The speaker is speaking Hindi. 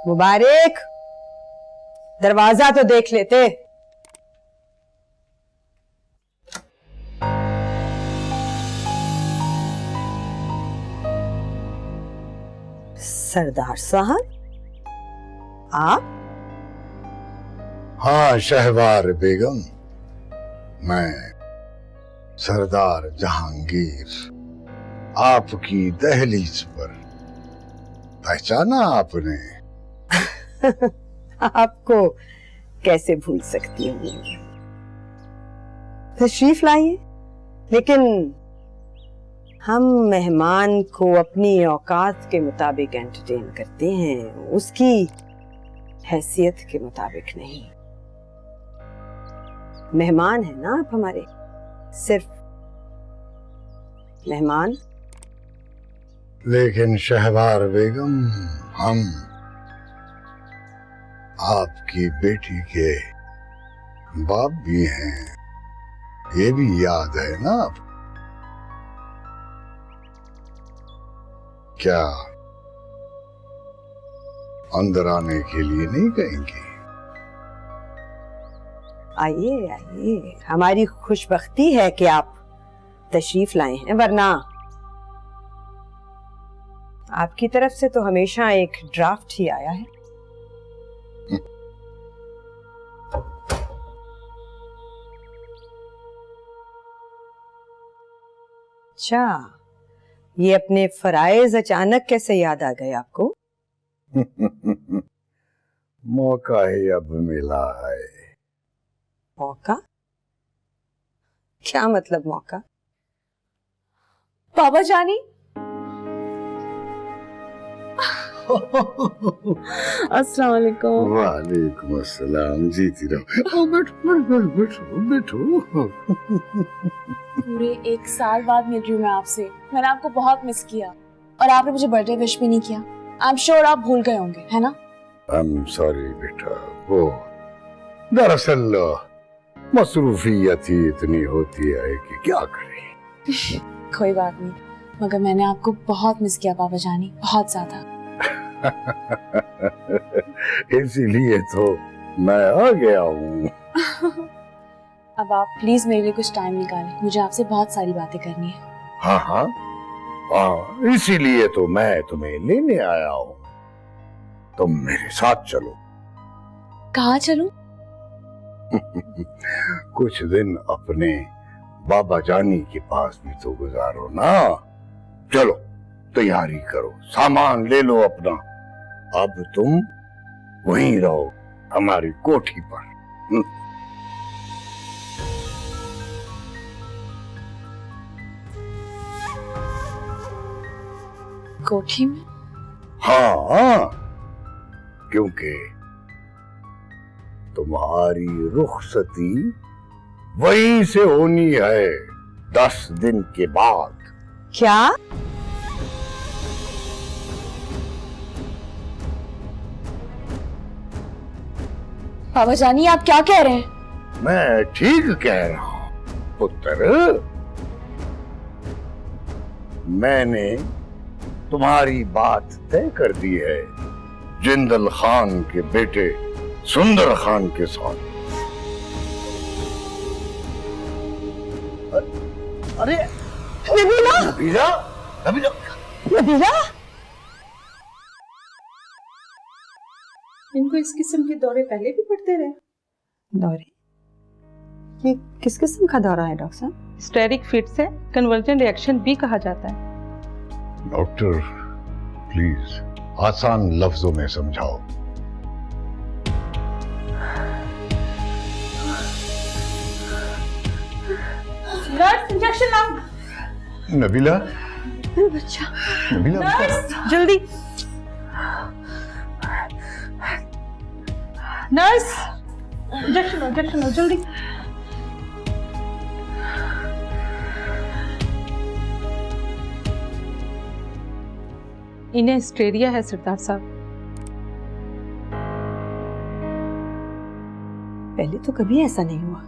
मुबारक, दरवाजा तो देख लेते। सरदार साहब आप? हाँ शहवार बेगम, मैं सरदार जहांगीर आपकी दहलीज पर। पहचाना आपने? आपको कैसे भूल सकती हूँ। तशरीफ लाइए, लेकिन हम मेहमान को अपनी औकात के मुताबिक एंटरटेन करते हैं, उसकी हैसियत के मुताबिक नहीं। मेहमान है ना आप हमारे, सिर्फ मेहमान। लेकिन शहवार बेगम, हम आपकी बेटी के बाप भी हैं, ये भी याद है ना आप? क्या अंदर आने के लिए नहीं कहेंगी? आइए आइए, हमारी खुशबख्ती है कि आप तशरीफ लाए हैं, वरना आपकी तरफ से तो हमेशा एक ड्राफ्ट ही आया है। अच्छा, ये अपने फराइज अचानक कैसे याद आ गए आपको? मौका ही अब मिला है। मौका? क्या मतलब मौका? बाबा जानी, अस्सलाम वालेकुम। वालेकुम अस्सलाम, जीती रहो। बैठो बैठो बैठो। पूरे 1 साल बाद मिल रही हूँ मैं आपसे। मैंने आपको बहुत मिस किया और आपने मुझे बर्थडे विश भी नहीं किया। आई एम श्योर आप भूल गए होंगे, है ना? आई एम सॉरी बेटा, वो दरअसल मसरूफियत ही इतनी होती है कि क्या करें। कोई बात नहीं, मगर मैंने आपको बहुत मिस किया बाबा जानी, बहुत ज्यादा। इसीलिए तो मैं आ गया हूँ। अब आप प्लीज मेरे लिए कुछ टाइम निकालें, मुझे आपसे बहुत सारी बातें करनी है। हाँ हाँ हाँ, इसीलिए तो मैं तुम्हें लेने आया हूँ। तुम मेरे साथ चलो। कहाँ चलूं? कुछ दिन अपने बाबा जानी के पास भी तो गुजारो ना। चलो तैयारी करो, सामान ले लो अपना। अब तुम वहीं रहो हमारी कोठी पर। कोठी में? हाँ, क्योंकि तुम्हारी रुखसती वहीं से होनी है 10 दिन के बाद। क्या? बाबा जानी आप क्या कह रहे हैं? मैं ठीक कह रहा हूं पुत्र। मैंने तुम्हारी बात तय कर दी है जिंदल खान के बेटे सुंदर खान के साथ। अरे नबीला! नबीला, नबीला, नबीला! इनको इस किस्म के दौरे पहले भी पड़ते रहे? दौरे? ये किस किस्म का दौरा है डॉक्टर साहब? हिस्टेरिक फिट से कन्वर्जन रिएक्शन भी कहा जाता है। डॉक्टर प्लीज आसान लफ्जों में समझाओ। नर्स इंजेक्शन लाओ। नबीला, बच्चा, नबीला नर्स जल्दी। नर्स इंजेक्शन लो जल्दी। इन्हें हिस्टेरिया है सरदार साहब। पहले तो कभी ऐसा नहीं हुआ।